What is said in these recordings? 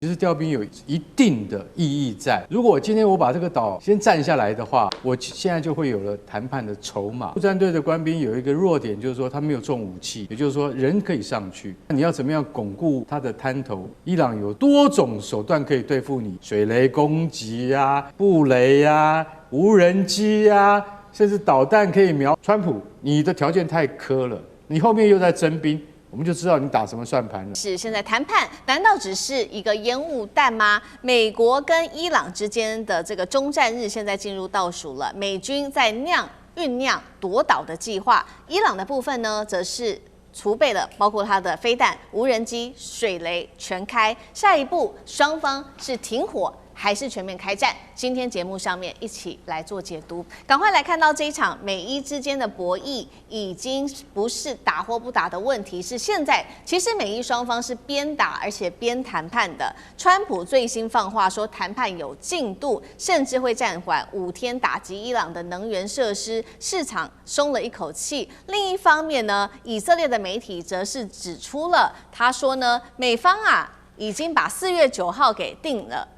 其实调兵有一定的意义在。如果今天我把这个岛先占下来的话，我现在就会有了谈判的筹码。陆战队的官兵有一个弱点，就是说他没有重武器，也就是说人可以上去，你要怎么样巩固他的滩头？伊朗有多种手段可以对付你，水雷攻击啊、布雷啊、无人机啊，甚至导弹可以瞄。川普，你的条件太苛了，你后面又在征兵。我们就知道你打什么算盘了。是现在谈判难道只是一个烟雾弹吗？美国跟伊朗之间的这个终战日现在进入倒数了，美军在酝酿夺岛的计划。伊朗的部分呢，则是储备了包括它的飞弹、无人机、水雷全开。下一步双方是停火还是全面开战？今天节目上面一起来做解读。赶快来看到这一场美伊之间的博弈，已经不是打或不打的问题，是现在其实美伊双方是边打而且边谈判的。川普最新放话说谈判有进度，甚至会暂缓5天打击伊朗的能源设施，市场松了一口气。另一方面呢，以色列的媒体则是指出了，他说呢，美方已经把4月9号给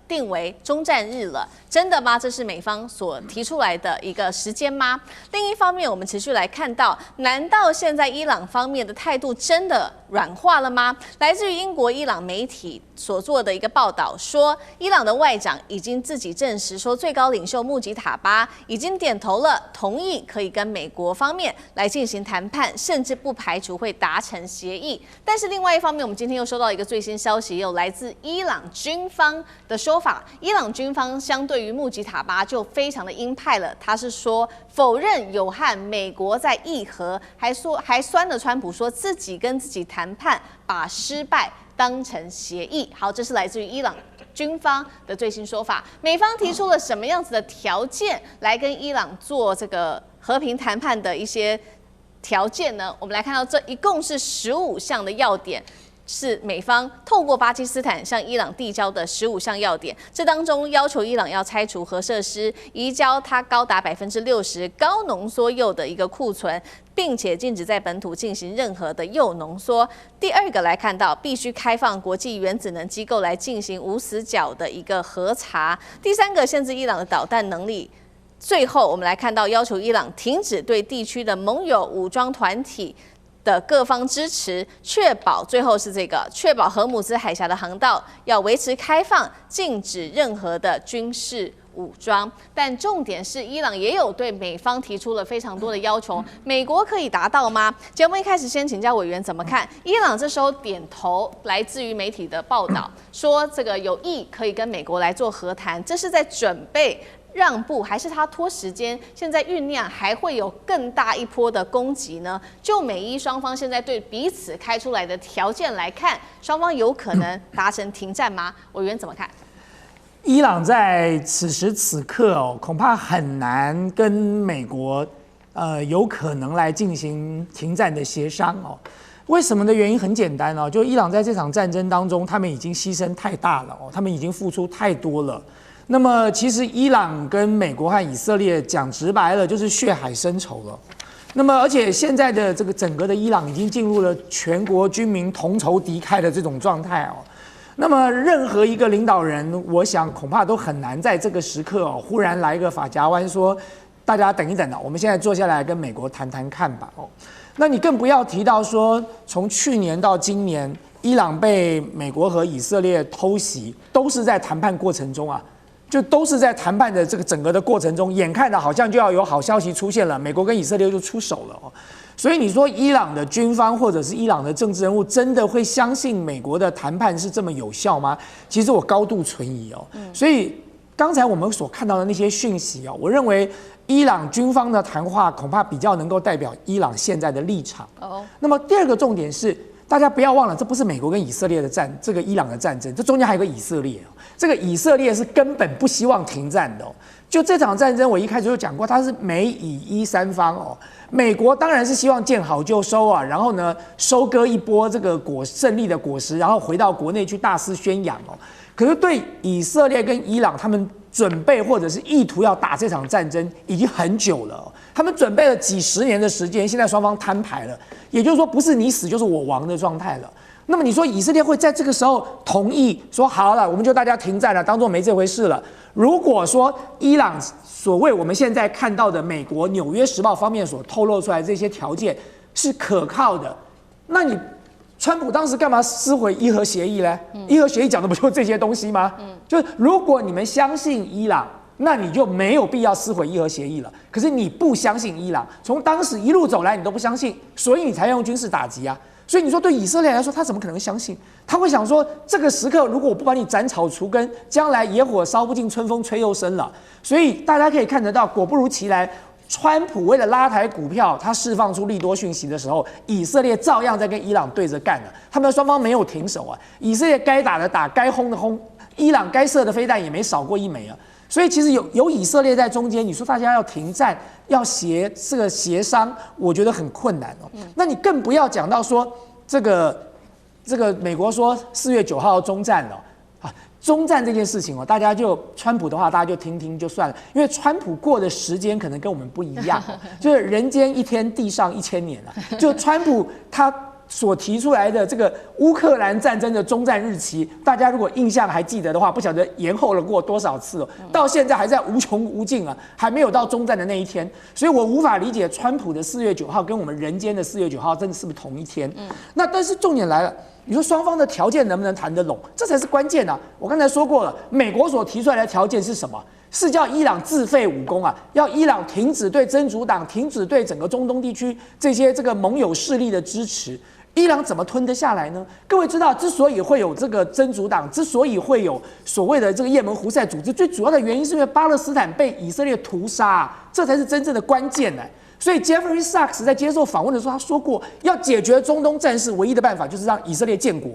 定为终战日了，真的吗？这是美方所提出来的一个时间吗？另一方面，我们持续来看到，难道现在伊朗方面的态度真的软化了吗？来自于英国伊朗媒体所做的一个报道说，伊朗的外长已经自己证实说，最高领袖穆吉塔巴已经点头了，同意可以跟美国方面来进行谈判，甚至不排除会达成协议。但是另外一方面，我们今天又收到一个最新消息，有来自伊朗军方的说法，伊朗军方相对于穆吉塔巴就非常的鹰派了，他是说否认有和美国在议和，还酸了川普，说自己跟自己谈判，把失败当成协议。好，这是来自于伊朗军方的最新说法。美方提出了什么样子的条件来跟伊朗做这个和平谈判的一些条件呢？我们来看到这一共是15项的要点。是美方透过巴基斯坦向伊朗递交的15项要点，这当中要求伊朗要拆除核设施，移交它高达60%高浓缩铀的一个库存，并且禁止在本土进行任何的铀浓缩。第二个来看到，必须开放国际原子能机构来进行无死角的一个核查。第三个，限制伊朗的导弹能力。最后，我们来看到要求伊朗停止对地区的盟友武装团体的各方支持，确保最后是这个，确保荷姆兹海峡的航道要维持开放，禁止任何的军事武装。但重点是，伊朗也有对美方提出了非常多的要求，美国可以达到吗？节目一开始先请教委员怎么看？伊朗这时候点头，来自于媒体的报道，说这个有意可以跟美国来做和谈，这是在准备让步，还是他拖时间？现在酝酿还会有更大一波的攻击呢？就美伊双方现在对彼此开出来的条件来看，双方有可能达成停战吗？委员怎么看？伊朗在此时此刻恐怕很难跟美国有可能来进行停战的协商为什么的原因很简单就伊朗在这场战争当中，他们已经牺牲太大了他们已经付出太多了。那么其实伊朗跟美国和以色列讲直白了就是血海深仇了。那么而且现在的这个整个的伊朗已经进入了全国军民同仇敌忾的这种状态那么任何一个领导人，我想恐怕都很难在这个时刻忽然来一个法夹弯说大家等一等我们现在坐下来跟美国谈谈看吧那你更不要提到说从去年到今年，伊朗被美国和以色列偷袭，都是在谈判过程中就都是在谈判的这个整个的过程中，眼看着好像就要有好消息出现了，美国跟以色列就出手了所以你说伊朗的军方或者是伊朗的政治人物真的会相信美国的谈判是这么有效吗？其实我高度存疑所以刚才我们所看到的那些讯息我认为伊朗军方的谈话恐怕比较能够代表伊朗现在的立场那么第二个重点是，大家不要忘了，这不是美国跟以色列的这个伊朗的战争，这中间还有个以色列这个以色列是根本不希望停战的就这场战争，我一开始就讲过，它是美以伊三方美国当然是希望见好就收然后呢收割一波这个胜利的果实，然后回到国内去大肆宣扬可是对以色列跟伊朗，他们准备或者是意图要打这场战争已经很久了他们准备了几十年的时间，现在双方摊牌了，也就是说不是你死就是我亡的状态了。那么你说以色列会在这个时候同意说好了，我们就大家停战了，当做没这回事了？如果说伊朗所谓我们现在看到的美国《纽约时报》方面所透露出来的这些条件是可靠的，那你川普当时干嘛撕毁伊核协议呢？伊核协议讲的不就这些东西吗？就是如果你们相信伊朗，那你就没有必要撕毁伊核协议了。可是你不相信伊朗，从当时一路走来你都不相信，所以你才用军事打击啊。所以你说对以色列来说，他怎么可能相信？他会想说，这个时刻如果我不把你斩草除根，将来野火烧不尽，春风吹又生了。所以大家可以看得到，果不如其来。川普为了拉抬股票，他释放出利多讯息的时候，以色列照样在跟伊朗对着干了。他们双方没有停手啊，以色列该打的打，该轰的轰，伊朗该射的飞弹也没少过一枚啊。所以其实有以色列在中间，你说大家要停战，要这个协商，我觉得很困难哦。那你更不要讲到说这个美国说4月9号要终战了啊。终战这件事情哦，大家就川普的话，大家就听听就算了，因为川普过的时间可能跟我们不一样，就是人间一天，地上1000年啊。就川普他所提出来的这个乌克兰战争的终战日期，大家如果印象还记得的话，不晓得延后了过多少次哦，到现在还在无穷无尽啊，还没有到终战的那一天。所以我无法理解川普的4月9号跟我们人间的4月9号真的是不是同一天？那但是重点来了。你说双方的条件能不能谈得拢，这才是关键啊！我刚才说过了，美国所提出来的条件是什么？是叫伊朗自废武功啊，要伊朗停止对真主党、停止对整个中东地区这些盟友势力的支持。伊朗怎么吞得下来呢？各位知道，之所以会有这个真主党，之所以会有所谓的这个也门胡塞组织，最主要的原因是因为巴勒斯坦被以色列屠杀，这才是真正的关键呢。所以 Jeffrey Sachs 在接受访问的时候，他说过，要解决中东战事唯一的办法就是让以色列建国。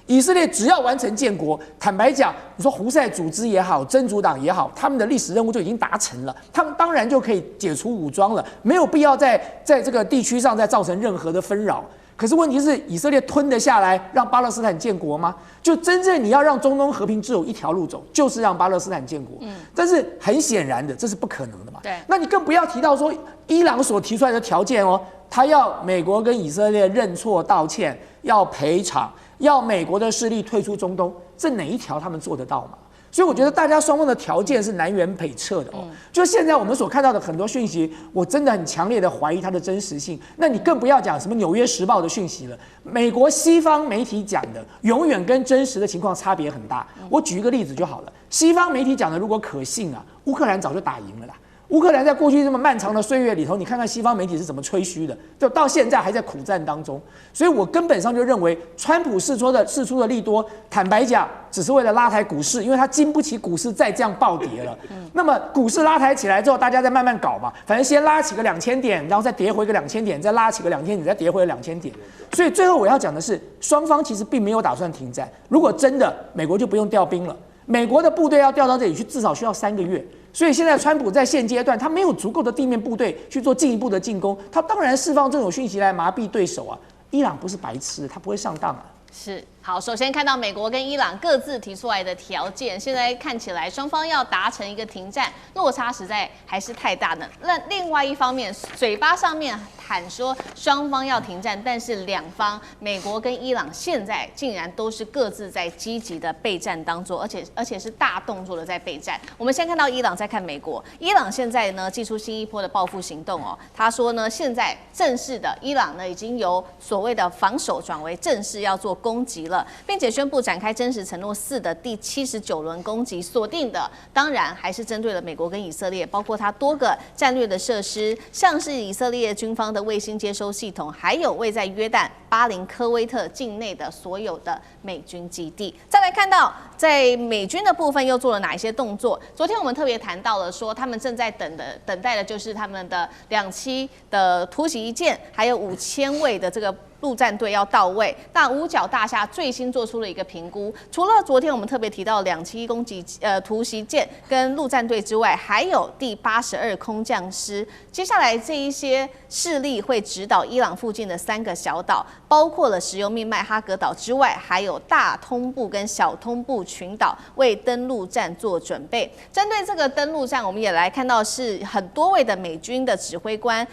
以色列只要完成建国，坦白讲，你说胡塞组织也好，真主党也好，他们的历史任务就已经达成了，他们当然就可以解除武装了，没有必要在这个地区上再造成任何的纷扰。可是问题是，以色列吞得下来让巴勒斯坦建国吗？就真正你要让中东和平，只有一条路走，就是让巴勒斯坦建国。但是很显然的，这是不可能的嘛。对，那你更不要提到说伊朗所提出来的条件哦，他要美国跟以色列认错道歉，要赔偿，要美国的势力退出中东，这哪一条他们做得到吗？所以我觉得大家双方的条件是南辕北辙的哦。就现在我们所看到的很多讯息，我真的很强烈的怀疑它的真实性。那你更不要讲什么《纽约时报》的讯息了，美国西方媒体讲的永远跟真实的情况差别很大。我举一个例子就好了，西方媒体讲的如果可信啊，乌克兰早就打赢了啦。乌克兰在过去这么漫长的岁月里头，你看看西方媒体是怎么吹嘘的，就到现在还在苦战当中。所以我根本上就认为，川普释出的利多，坦白讲，只是为了拉抬股市，因为他经不起股市再这样暴跌了。那么股市拉抬起来之后，大家再慢慢搞嘛，反正先拉起个2000点，然后再跌回个2000点，再拉起个2000点，再跌回2000点。所以最后我要讲的是，双方其实并没有打算停战。如果真的，美国就不用调兵了。美国的部队要调到这里去，至少需要3个月。所以现在川普在现阶段，他没有足够的地面部队去做进一步的进攻，他当然释放这种讯息来麻痹对手啊。伊朗不是白痴，他不会上当啊。是好，首先看到美国跟伊朗各自提出来的条件，现在看起来双方要达成一个停战，落差实在还是太大呢。那另外一方面，嘴巴上面喊说双方要停战，但是两方美国跟伊朗现在竟然都是各自在积极的备战当中，而且是大动作的在备战。我们先看到伊朗，再看美国。伊朗现在呢祭出新一波的报复行动哦，他说呢现在正式的伊朗呢已经由所谓的防守转为正式要做攻击了，并且宣布展开真实承诺4的第79轮攻击，锁定的当然还是针对了美国跟以色列，包括它多个战略的设施，像是以色列军方的卫星接收系统，还有位在约旦、巴林、科威特境内的所有的美军基地。再来看到在美军的部分又做了哪一些动作？昨天我们特别谈到了说，他们正在等待的就是他们的2栖的突袭舰，还有5000位的这个陆战队要到位。那五角大厦最新做出了一个评估，除了昨天我们特别提到2栖突袭舰跟陆战队之外，还有第82空降师。接下来这一些势力会指导伊朗附近的3个小岛，包括了石油命脉哈格岛之外，还有大通部跟小通部群岛，为登陆战做准备。针对这个登陆战，我们也来看到是很多位的美军的指挥官，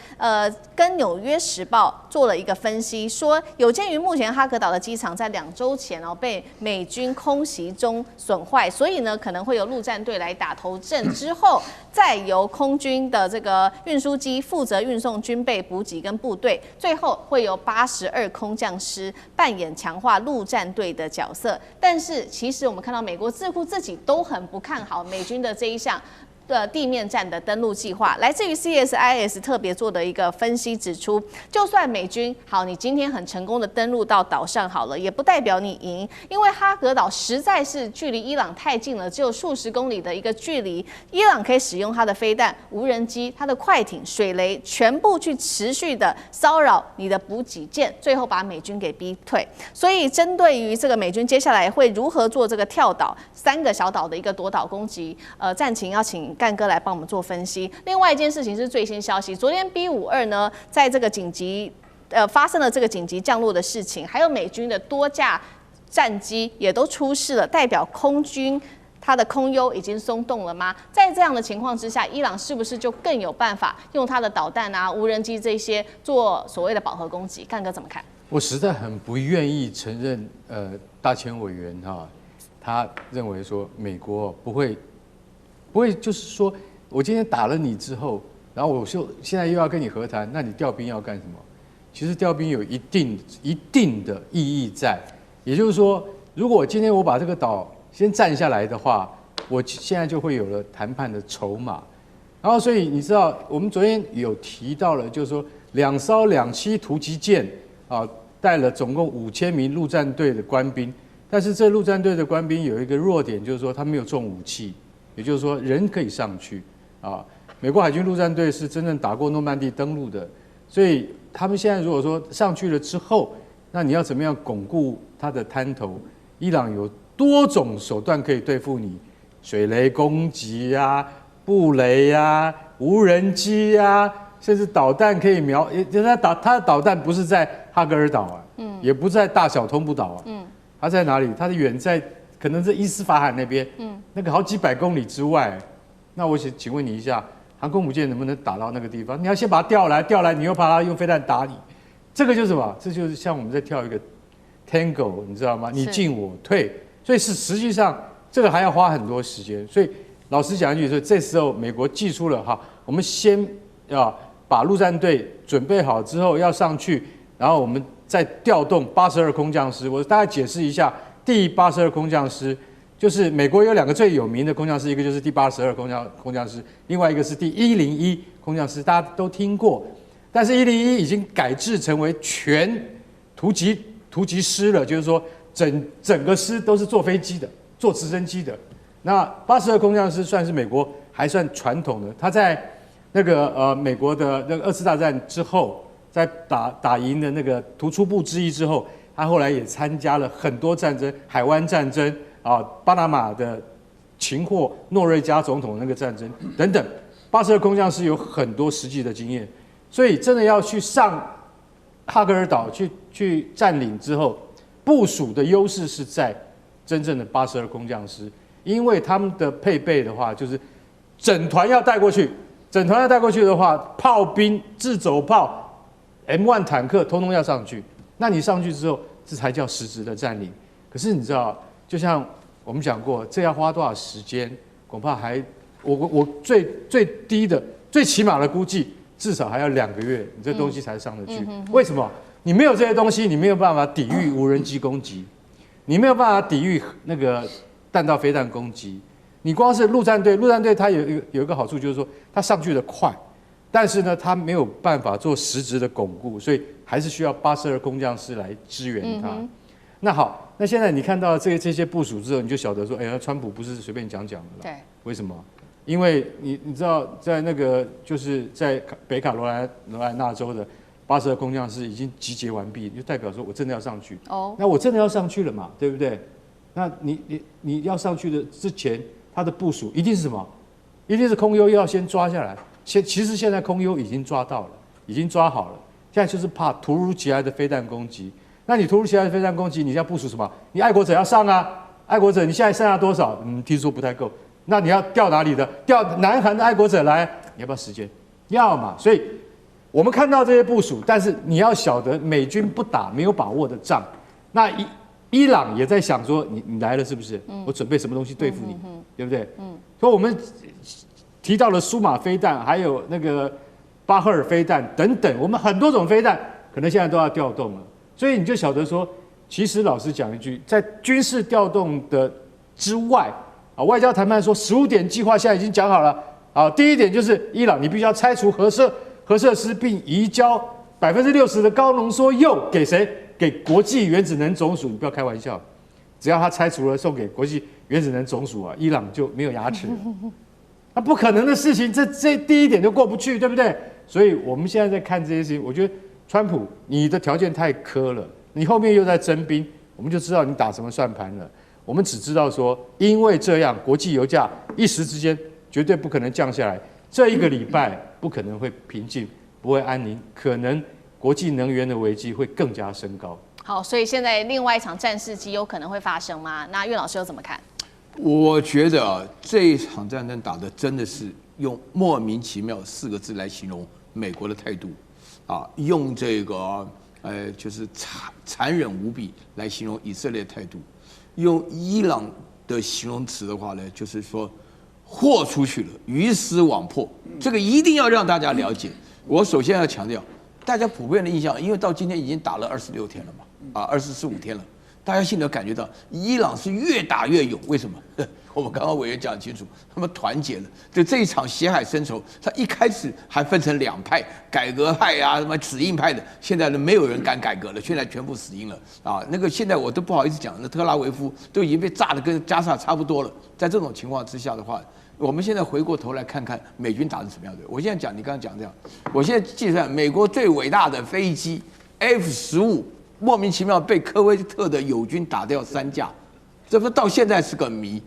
跟纽约时报做了一个分析，说有鉴于目前哈格岛的机场在2周前被美军空袭中损坏，所以呢可能会由陆战队来打头阵，之后再由空军的这个运输机负责运送军备补给跟部队，最后会由82空降师扮演强化陆战队的角色。但是其实我们看到美国智库自己都很不看好美军的这一项地面战的登陆计划。来自于 CSIS 特别做的一个分析指出，就算美军好，你今天很成功的登陆到岛上好了，也不代表你赢，因为哈格岛实在是距离伊朗太近了，只有数十公里的一个距离，伊朗可以使用它的飞弹、无人机、它的快艇、水雷，全部去持续的骚扰你的补给舰，最后把美军给逼退。所以针对于这个美军接下来会如何做这个跳岛3个小岛的一个夺岛攻击，战情要请干哥来帮我们做分析。另外一件事情是最新消息，昨天 B52呢，在这个紧急发生了这个紧急降落的事情，还有美军的多架战机也都出事了，代表空军它的空优已经松动了吗？在这样的情况之下，伊朗是不是就更有办法用它的导弹啊、无人机这些做所谓的饱和攻击？干哥怎么看？我实在很不愿意承认，大千委员他认为说美国不会，就是说我今天打了你之后，然后我就现在又要跟你和谈，那你调兵要干什么？其实调兵有一定的意义在，也就是说，如果今天我把这个岛先占下来的话，我现在就会有了谈判的筹码。然后，所以你知道，我们昨天有提到了，就是说2艘2栖突击舰带了总共5000名陆战队的官兵，但是这陆战队的官兵有一个弱点，就是说他没有重武器，也就是说人可以上去美国海军陆战队是真正打过诺曼底登陆的，所以他们现在如果说上去了之后，那你要怎么样巩固他的滩头？伊朗有多种手段可以对付你，水雷攻击布雷无人机甚至导弹可以瞄，他的导弹不是在哈格尔岛也不在大小通不岛它在哪里？它是远在可能在伊斯法罕那边，那个好几百公里之外。那我请问你一下，航空母舰能不能打到那个地方？你要先把它调来，你又怕它用飞弹打你，这个就是什么？这就是像我们在跳一个 tango， 你知道吗？你进我退，所以实际上这个还要花很多时间。所以老实讲一句，说这时候美国寄出了我们先要把陆战队准备好之后要上去，然后我们再调动82空降师。我大概解释一下，第82空降师就是美国有2个最有名的空降师，一个就是第82空降师，另外一个是第101空降师，大家都听过。但是101已经改制成为全突击师了，就是说整个师都是坐飞机的，坐直升机的。那82空降师算是美国还算传统的，他在那个美国的那个2次大战之后，在打赢的那个突出部之一之后，他后来也参加了很多战争，海湾战争巴拿马的擒获诺瑞加总统的那个战争等等。82空降师有很多实际的经验，所以真的要去上哈格尔岛去占领之后，部署的优势是在真正的82空降师，因为他们的配备的话，就是整团要带过去。整团要带过去的话，炮兵、自走炮、M1 坦克通通要上去。那你上去之后，这才叫实质的占领。可是你知道，就像我们讲过，这要花多少时间？恐怕我最低的、最起码的估计，至少还要2个月，你这东西才上得去。为什么？你没有这些东西，你没有办法抵御无人机攻击，你没有办法抵御那个弹道飞弹攻击。你光是陆战队它有一个好处，就是说它上去的快，但是呢，它没有办法做实质的巩固，所以还是需要82空降师来支援它。那好，那现在你看到这些部署之后，你就晓得说，川普不是随便讲的了。对，为什么？因为你知道，在那个就是在北卡罗来纳州的82空降师已经集结完毕，就代表说我真的要上去。那我真的要上去了嘛，对不对？那你要上去的之前，它的部署一定是什么？一定是空优要先抓下来。其实现在空优已经抓到了，已经抓好了。现在就是怕突如其来的飞弹攻击。那你突如其来的飞弹攻击，你要部署什么？你爱国者要上啊，爱国者你现在剩下多少？听说不太够。那你要调哪里的？调南韩的爱国者来，你要不要时间？要嘛。所以我们看到这些部署，但是你要晓得美军不打没有把握的仗。那伊朗也在想说，你来了是不是？我准备什么东西对付你，对不对？所以我们提到了苏马飞弹，还有那个巴赫尔飞弹等等，我们很多种飞弹可能现在都要调动了。所以你就晓得说，其实老实讲一句，在军事调动的之外，外交谈判说15点计划现在已经讲好了。第一点就是伊朗，你必须要拆除核设施，并移交60%的高浓缩铀给谁？给国际原子能总署。你不要开玩笑，只要他拆除了，送给国际原子能总署啊，伊朗就没有牙齿了。那不可能的事情，这第一点就过不去，对不对？所以我们现在在看这些事情，我觉得川普你的条件太苛了，你后面又在征兵，我们就知道你打什么算盘了。我们只知道说，因为这样，国际油价一时之间绝对不可能降下来，这一个礼拜不可能会平静，不会安宁，可能国际能源的危机会更加升高。好，所以现在另外一场战事极有可能会发生吗？那岳老师又怎么看？我觉得这一场战争打的真的是用莫名其妙4个字来形容美国的态度，用这个就是残忍无比来形容以色列的态度，用伊朗的形容词的话呢，就是说豁出去了，鱼死网破。这个一定要让大家了解。我首先要强调，大家普遍的印象，因为到今天已经打了26天了嘛，24、25天了。大家心里感觉到伊朗是越打越勇，为什么？我们刚刚委员讲清楚，他们团结了。这一场血海深仇，他一开始还分成2派，改革派什么死硬派的，现在呢没有人敢改革了，现在全部死硬了那个现在我都不好意思讲，那特拉维夫都已经被炸得跟加沙差不多了。在这种情况之下的话，我们现在回过头来看看美军打成什么样的。我现在讲，你刚刚讲这样，我现在计算美国最伟大的飞机 F-15。莫名其妙被科威特的友军打掉3架，这不到现在是个谜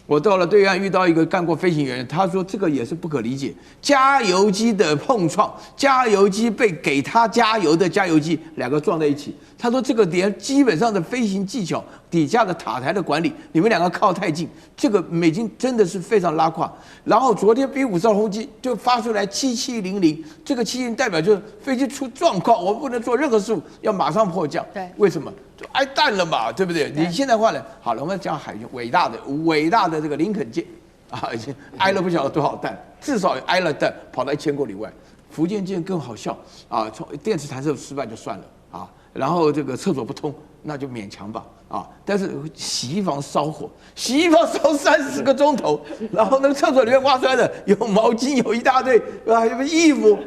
我到了对岸遇到一个干过飞行员，他说这个也是不可理解，加油机的碰撞，加油机被给他加油的加油机2个撞在一起。他说这个连基本上的飞行技巧底下的塔台的管理，你们2个靠太近，这个美军真的是非常拉胯。然后昨天 B-52轰击就发出来7700，这个7700代表就是飞机出状况，我不能做任何事，要马上迫降。对，为什么？就挨弹了嘛，对不对？你现在话呢？好了，我们讲海军伟大的这个林肯舰已经挨了不晓得多少弹，至少挨了弹，跑到1000公里外。福建舰更好笑从电磁弹射失败就算了然后这个厕所不通，那就勉强吧但是洗衣房烧火，洗衣房烧30个钟头，然后那个厕所里面挖出来的有毛巾，有一大堆有衣服。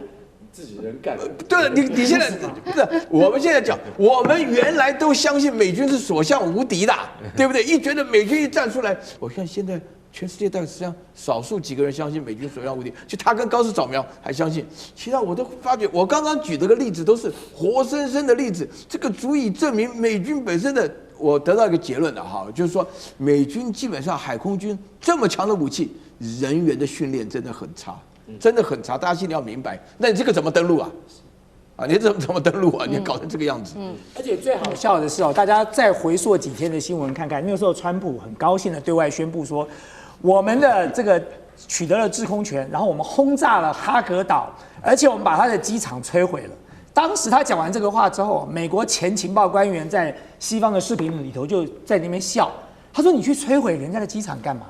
自己人干的。对，你现在不是我们现在讲，我们原来都相信美军是所向无敌的，对不对？一觉得美军一站出来，我看现在全世界大概实际上少数几个人相信美军所向无敌，就他跟高市早苗还相信，其他我都发觉，我刚刚举这个例子都是活生生的例子，这个足以证明美军本身的。我得到一个结论了就是说美军基本上海空军这么强的武器，人员的训练真的很差。真的很差，大家心里要明白。那你这个怎么登陆你怎么登陆你搞成这个样子。而且最好笑的是大家再回溯几天的新闻看看，那个时候川普很高兴的对外宣布说，我们的这个取得了制空权，然后我们轰炸了哈格岛，而且我们把他的机场摧毁了。当时他讲完这个话之后，美国前情报官员在西方的视频里头就在那边笑，他说：“你去摧毁人家的机场干嘛？”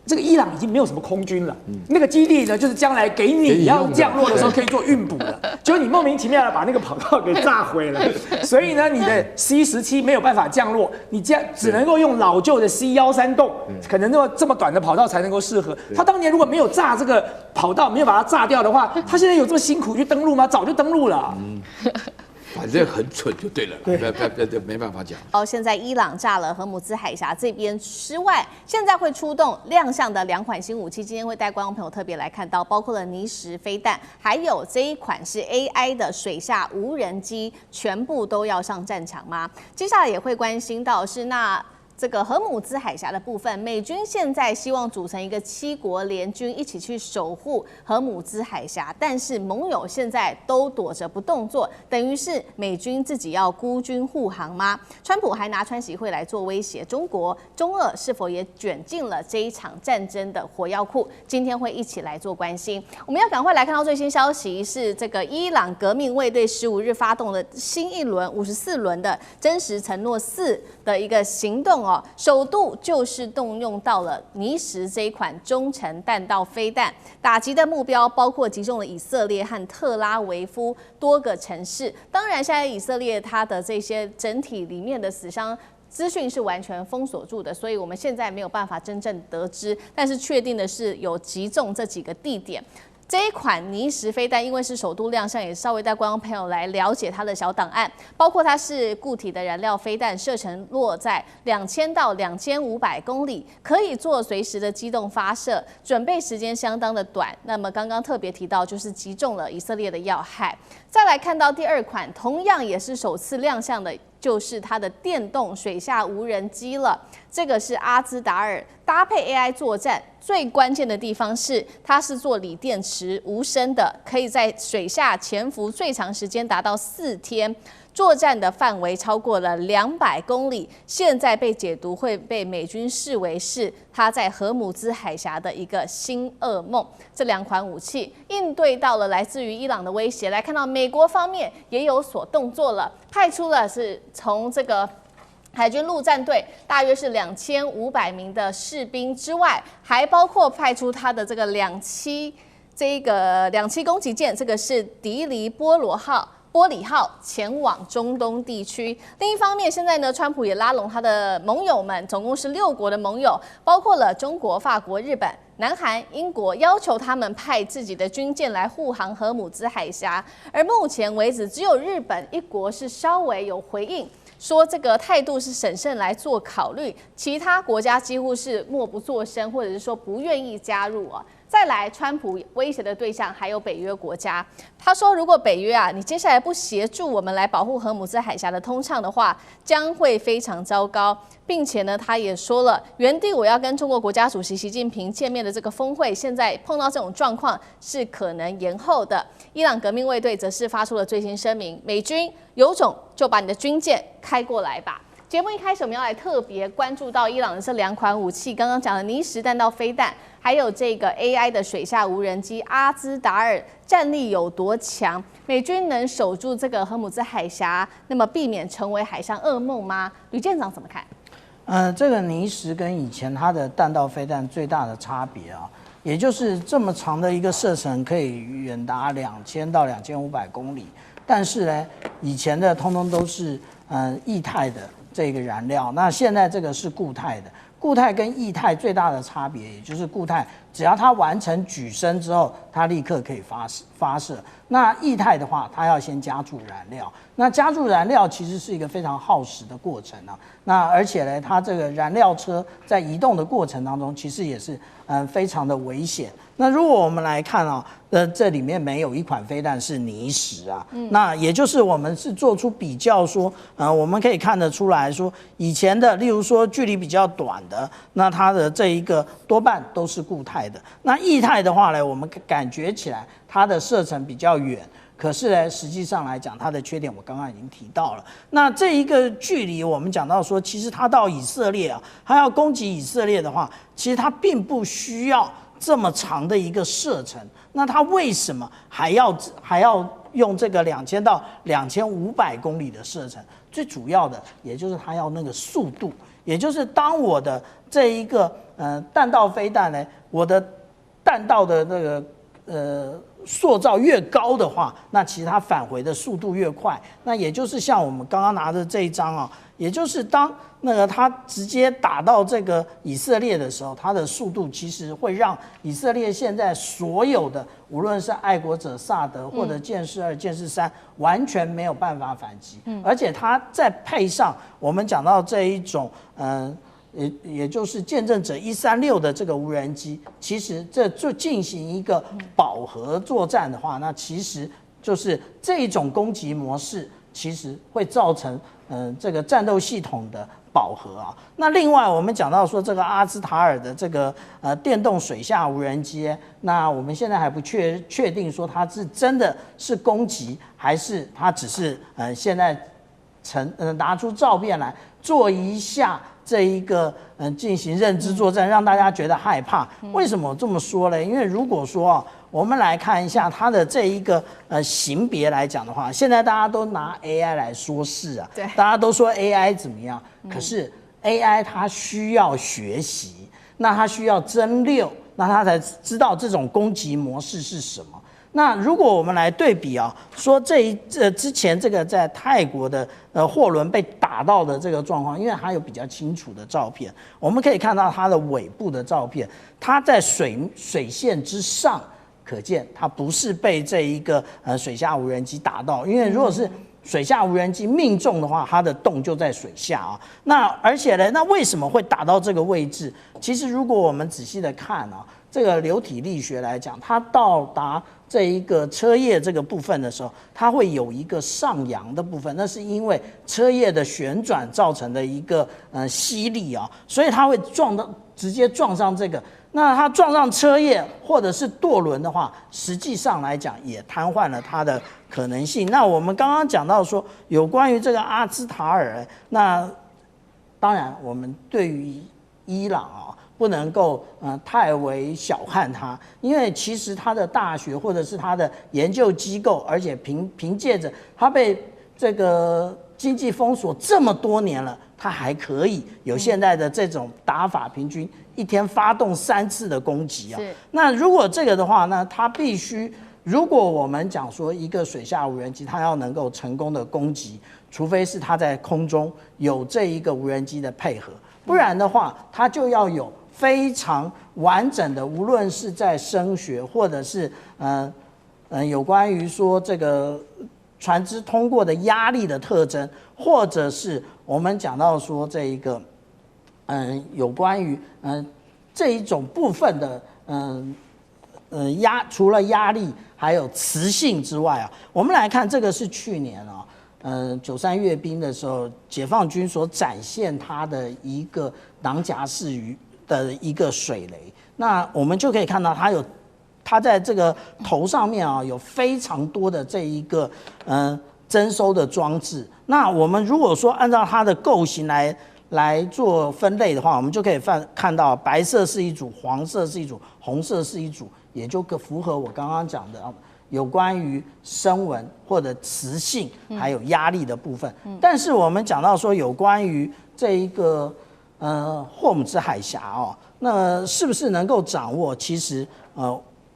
这个伊朗已经没有什么空军了，那个基地呢，就是将来给你要降落的时候可以做运补了。结果你莫名其妙的把那个跑道给炸毁了，所以呢，你的 C-17没有办法降落，你只能够用老旧的 C-13洞，可能这么短的跑道才能够适合。他当年如果没有炸这个跑道，没有把它炸掉的话，他现在有这么辛苦去登陆吗？早就登陆了。反正很蠢就对了，没办法讲。现在伊朗炸了荷姆兹海峡这边之外，现在会出动亮相的2款新武器，今天会带观众朋友特别来看到，包括了尼什飞弹，还有这一款是 AI 的水下无人机，全部都要上战场吗？接下来也会关心到是那这个荷姆兹海峡的部分，美军现在希望组成一个7国联军一起去守护荷姆兹海峡，但是盟友现在都躲着不动作，等于是美军自己要孤军护航吗？川普还拿川习会来做威胁，中国、中俄是否也卷进了这一场战争的火药库？今天会一起来做关心。我们要赶快来看到最新消息，是这个伊朗革命卫队15日发动的新一轮54轮的真实承诺4的一个行动哦，首度就是动用到了尼什这一款中程弹道飞弹，打击的目标包括击中了以色列和特拉维夫多个城市。当然，现在以色列它的这些整体里面的死伤资讯是完全封锁住的，所以我们现在没有办法真正得知。但是确定的是有击中这几个地点。这一款尼什飞弹因为是首度亮相，也稍微带观众朋友来了解它的小档案，包括它是固体的燃料飞弹，射程落在2000到2500公里，可以做随时的机动发射，准备时间相当的短。那么刚刚特别提到，就是击中了以色列的要害。再来看到第2款，同样也是首次亮相的，就是它的电动水下无人机了。这个是阿兹达尔，搭配 AI 作战，最关键的地方是它是做锂电池无声的，可以在水下潜伏最长时间达到4天。作战的范围超过了200公里，现在被解读会被美军视为是它在荷姆兹海峡的一个新噩梦。这2款武器应对到了来自于伊朗的威胁，来看到美国方面也有所动作了，派出了是从这个海军陆战队大约是2500名的士兵之外，还包括派出他的这个两栖攻击舰，这个是迪黎波里号前往中东地区。另一方面，现在呢，川普也拉拢他的盟友们，总共是6国的盟友，包括了中国、法国、日本、南韩、英国，要求他们派自己的军舰来护航荷姆兹海峡。而目前为止，只有日本一国是稍微有回应，说这个态度是审慎来做考虑，其他国家几乎是默不作声，或者是说不愿意加入啊。再来，川普威胁的对象还有北约国家。他说，如果北约你接下来不协助我们来保护荷姆兹海峡的通畅的话，将会非常糟糕。并且呢，他也说了，原定我要跟中国国家主席习近平见面的这个峰会，现在碰到这种状况是可能延后的。伊朗革命卫队则是发出了最新声明，美军有种就把你的军舰开过来吧。节目一开始，我们要来特别关注到伊朗的这2款武器，刚刚讲的尼什弹道飞弹，还有这个 AI 的水下无人机阿兹达尔，战力有多强？美军能守住这个荷姆兹海峡，那么避免成为海上噩梦吗？吕舰长怎么看？这个尼什跟以前它的弹道飞弹最大的差别啊，也就是这么长的一个射程可以远达2000到2500公里，但是呢，以前的通通都是液态的这个燃料，那现在这个是固态的。固态跟液态最大的差别，也就是固态只要它完成举升之后，它立刻可以发射。那液态的话，它要先加注燃料。那加注燃料其实是一个非常耗时的过程啊。那而且呢，它这个燃料车在移动的过程当中，其实也是非常的危险。那如果我们来看啊，这里面没有一款飞弹是尼什啊，那也就是我们是做出比较说，我们可以看得出来说，以前的，例如说距离比较短的，那它的这一个多半都是固态的。那液态的话呢，我们感觉起来它的射程比较远。可是呢，实际上来讲，它的缺点我刚刚已经提到了。那这一个距离，我们讲到说，其实它到以色列啊，它要攻击以色列的话，其实它并不需要这么长的一个射程。那它为什么还要用这个2000到2500公里的射程？最主要的，也就是它要那个速度，也就是当我的这一个弹道飞弹呢，我的弹道的那个塑造越高的话，那其实它返回的速度越快。那也就是像我们刚刚拿的这一张啊，也就是当那个它直接打到这个以色列的时候，它的速度其实会让以色列现在所有的，无论是爱国者萨德或者剑士2、剑士3，完全没有办法反击。而且它再配上我们讲到这一种也就是见证者136的这个无人机，其实这就进行一个饱和作战的话，那其实就是这种攻击模式，其实会造成这个战斗系统的饱和啊。那另外我们讲到说这个阿兹塔尔的这个电动水下无人机，那我们现在还不确定说它是真的是攻击，还是它只是现在拿出照片来做一下这一个进行认知作战，让大家觉得害怕。为什么我这么说呢？因为如果说我们来看一下它的这一个型别来讲的话，现在大家都拿 AI 来说事啊，对，大家都说 AI 怎么样，可是 AI 它需要学习，那它需要蒸馏，那它才知道这种攻击模式是什么。那如果我们来对比啊，说之前这个在泰国的货轮被打到的这个状况，因为它有比较清楚的照片，我们可以看到它的尾部的照片，它在水线之上，可见它不是被这一个水下无人机打到，因为如果是水下无人机命中的话，它的洞就在水下啊。那而且呢，那为什么会打到这个位置？其实如果我们仔细的看啊，这个流体力学来讲，它到达这一个车叶这个部分的时候，它会有一个上扬的部分，那是因为车叶的旋转造成的一个吸力啊，所以它会直接撞上这个。那它撞上车叶或者是舵轮的话，实际上来讲也瘫痪了它的可能性。那我们刚刚讲到说，有关于这个阿兹塔尔，那当然我们对于伊朗啊，不能够太为小看它，因为其实它的大学或者是它的研究机构，而且凭借着它被这个经济封锁这么多年了，它还可以有现在的这种打法，平均一天发动3次的攻击啊。那如果这个的话呢，它必须，如果我们讲说一个水下无人机，它要能够成功的攻击，除非是它在空中有这一个无人机的配合，不然的话，它就要有非常完整的，无论是在声学或者是有关于说这个船只通过的压力的特征，或者是我们讲到说这一个有关于这一种部分的除了压力还有磁性之外啊，我们来看这个是去年啊93阅兵的时候，解放军所展现它的一个囊夹式的一个水雷，那我们就可以看到它在这个头上面啊有非常多的这一个征收的装置。那我们如果说按照它的构型来做分类的话，我们就可以看到白色是一组，黄色是一组，红色是一组，也就符合我刚刚讲的有关于声纹或者磁性还有压力的部分。但是我们讲到说有关于这一个霍姆兹海峡那是不是能够掌握？其实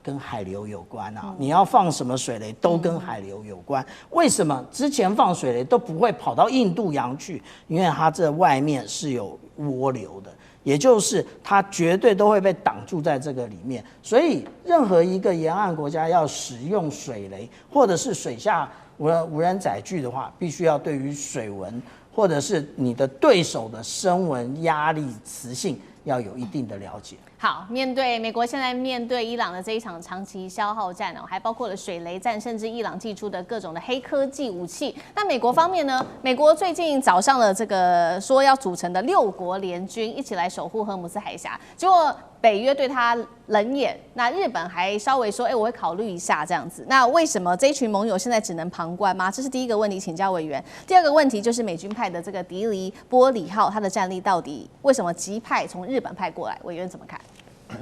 跟海流有关啊，你要放什么水雷都跟海流有关。为什么之前放水雷都不会跑到印度洋去？因为它这外面是有涡流的，也就是它绝对都会被挡住在这个里面。所以任何一个沿岸国家要使用水雷或者是水下无人载具的话，必须要对于水文或者是你的对手的声纹、压力、磁性要有一定的了解。好，面对美国现在面对伊朗的这一场长期消耗战还包括了水雷战，甚至伊朗寄出的各种的黑科技武器。那美国方面呢？美国最近找上了这个说要组成的6国联军，一起来守护荷姆斯海峡。结果北约对他冷眼，那日本还稍微说，我会考虑一下这样子。那为什么这一群盟友现在只能旁观吗？这是第一个问题，请教委员。第二个问题就是美军派的这个迪黎波里号，它的战力到底为什么急派从日本派过来？委员怎么看？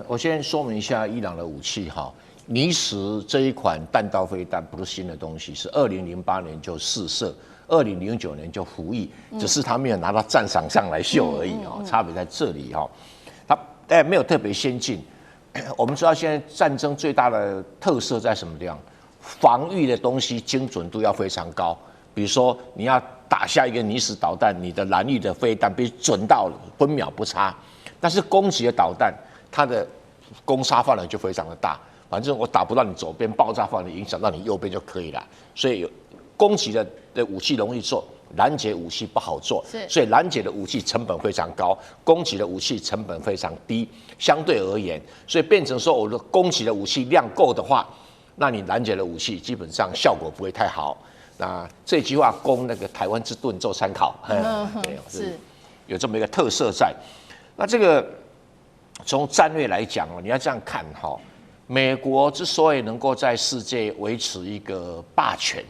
我先说明一下伊朗的武器尼什这一款弹道飞弹不是新的东西，是2008年就试射，2009年就服役，只是他没有拿到战场上来秀而已差别在这里它没有特别先进。我们知道现在战争最大的特色在什么地方？防御的东西精准度要非常高，比如说你要打下一个尼什导弹，你的蓝翼的飞弹必须准到分秒不差，但是攻击的导弹它的攻杀范围就非常的大，反正我打不到你左边，爆炸范围影响到你右边就可以了。所以攻击的武器容易做，拦截武器不好做，所以拦截的武器成本非常高，攻击的武器成本非常低，相对而言，所以变成说我的攻击的武器量够的话，那你拦截的武器基本上效果不会太好。那这句话供那个台湾之盾做参考，是。有这么一个特色在。那这个从战略来讲哦，你要这样看哈，美国之所以能够在世界维持一个霸权，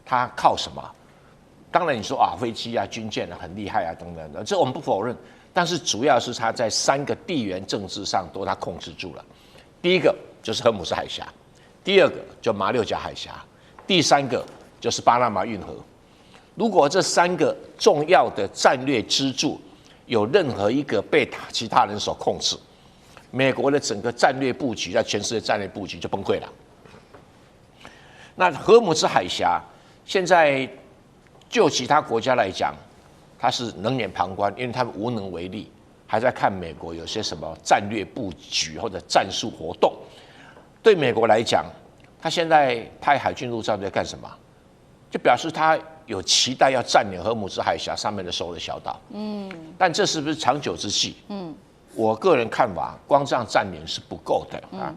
它靠什么？当然你说啊，飞机啊、军舰啊很厉害啊等等的，这我们不否认。但是主要是它在3个地缘政治上都它控制住了。第一个就是荷姆斯海峡，第二个就马六甲海峡，第3个就是巴拿马运河。如果这3个重要的战略支柱有任何一个被其他人所控制，美国的整个战略布局在全世界战略布局就崩溃了。那荷姆斯海峡现在就其他国家来讲，它是冷眼旁观，因为他们无能为力，还在看美国有些什么战略布局或者战术活动。对美国来讲，他现在派海军陆战队干什么？就表示他有期待要占领荷姆斯海峡上面的所有的小岛。但这是不是长久之计？我个人看法，光这样占领是不够的啊。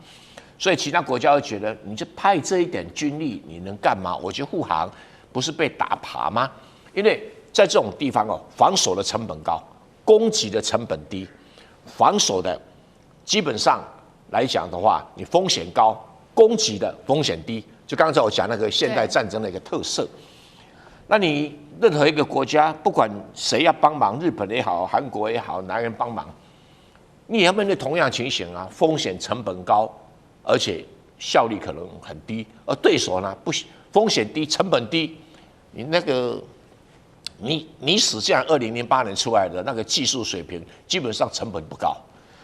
所以其他国家会觉得，你就派这一点军力，你能干嘛？我去护航，不是被打趴吗？因为在这种地方哦，防守的成本高，攻击的成本低，防守的基本上来讲的话，你风险高，攻击的风险低。就刚才我讲那个现代战争的一个特色。那你任何一个国家，不管谁要帮忙，日本也好，韩国也好，哪人帮忙，你也要面对同样情形啊，风险成本高，而且效率可能很低，而对手呢不风险低，成本低，你那个你使这样2008年出来的那个技术水平，基本上成本不高。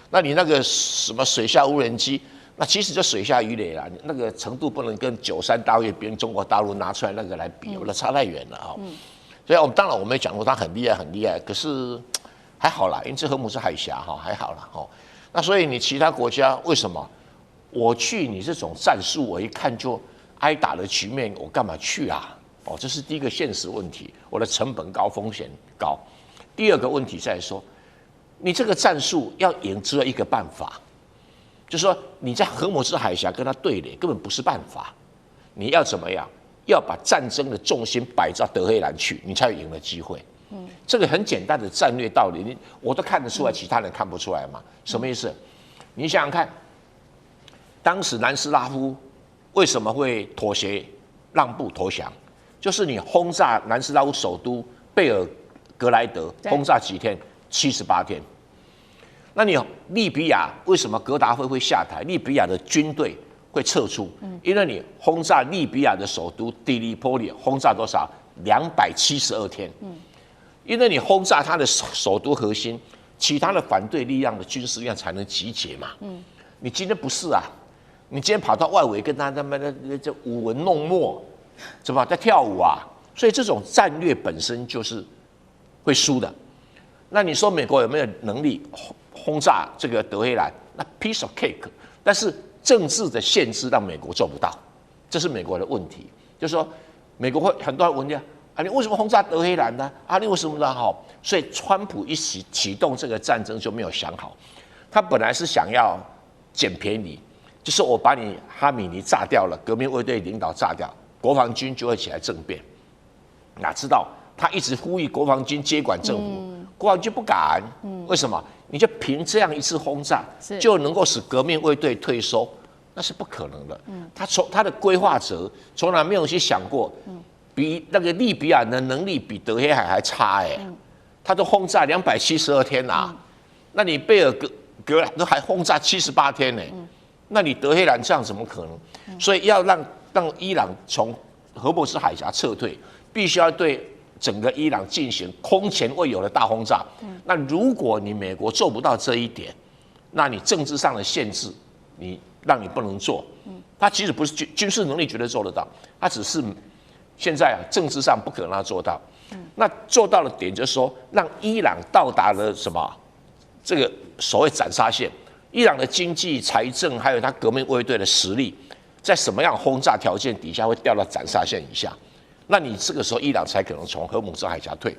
那你那个什么水下无人机，那其实就水下鱼雷啦，那个程度不能跟93大阅兵中国大陆拿出来那个来比，那差太远了啊。所以当然我们也讲过它很厉害很厉害，可是还好啦，因为这荷姆斯海峡哈还好啦哈。那所以你其他国家为什么我去你这种战术，我一看就挨打的局面，我干嘛去啊？这是第一个现实问题，我的成本高，风险高。第二个问题在说，你这个战术要赢只有一个办法，就是说你在荷姆斯海峡跟他对垒根本不是办法，你要怎么样？要把战争的重心摆到德黑兰去，你才有赢的机会。这个很简单的战略道理，我都看得出来，其他人看不出来嘛？什么意思？你想想看，当时南斯拉夫为什么会妥协让步投降？就是你轰炸南斯拉夫首都贝尔格莱德，轰炸几天？78天。那你利比亚为什么格达费会下台？利比亚的军队会撤出，因为你轰炸利比亚的首都迪利波里，轰炸多少？272天。因为你轰炸他的首都核心，其他的反对力量的军事力量才能集结嘛。你今天不是啊？你今天跑到外围跟他们这舞文弄墨，怎么在跳舞啊？所以这种战略本身就是会输的。那你说美国有没有能力轰炸这个德黑兰？那 piece of cake， 但是政治的限制让美国做不到，这是美国的问题。就是说，美国会很多人问啊，你为什么轰炸德黑兰呢？你为什么呢？好，所以川普一启动这个战争就没有想好，他本来是想要捡便宜，就是我把你哈米尼炸掉了，革命卫队领导炸掉，国防军就会起来政变。哪知道他一直呼吁国防军接管政府，国防军不敢。为什么？你就凭这样一次轰炸就能够使革命卫队退收？那是不可能的。他的规划者从来没有去想过，比那个利比亚的能力比德黑海还差他都轰炸272天啊，那你贝尔格兰都还轰炸78天呢，那你德黑兰这样怎么可能？所以要让伊朗从荷姆斯海峡撤退，必须要对整个伊朗进行空前未有的大轰炸。那如果你美国做不到这一点，那你政治上的限制，让你不能做。他其实不是军事能力绝对做得到，他只是现在政治上不可能让他做到。那做到的点就是说，让伊朗到达了什么？这个所谓斩杀线。伊朗的经济、财政还有他革命卫队的实力，在什么样轰炸条件底下会掉到斩杀线以下？那你这个时候伊朗才可能从荷姆斯海峡退。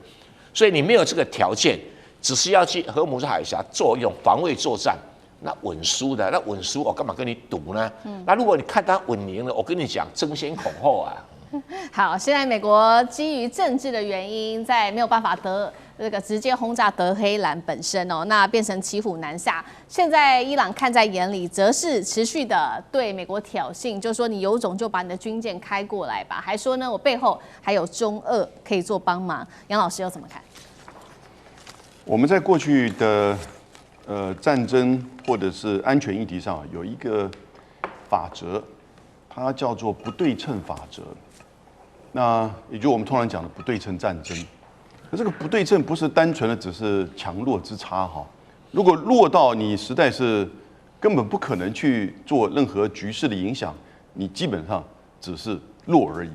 所以你没有这个条件，只是要去荷姆斯海峡做一种防卫作战，那稳输的，那稳输我干嘛跟你赌呢？那如果你看他稳赢了，我跟你讲争先恐后啊。好，现在美国基于政治的原因，在没有办法这个直接轰炸德黑兰本身哦，那变成骑虎难下。现在伊朗看在眼里，则是持续的对美国挑衅，就说你有种就把你的军舰开过来吧，还说呢我背后还有中俄可以做帮忙。杨老师又怎么看？我们在过去的战争或者是安全议题上有一个法则，它叫做不对称法则。那也就我们通常讲的不对称战争。可这个不对称不是单纯的只是强弱之差哈。如果弱到你实在是根本不可能去做任何局势的影响，你基本上只是弱而已，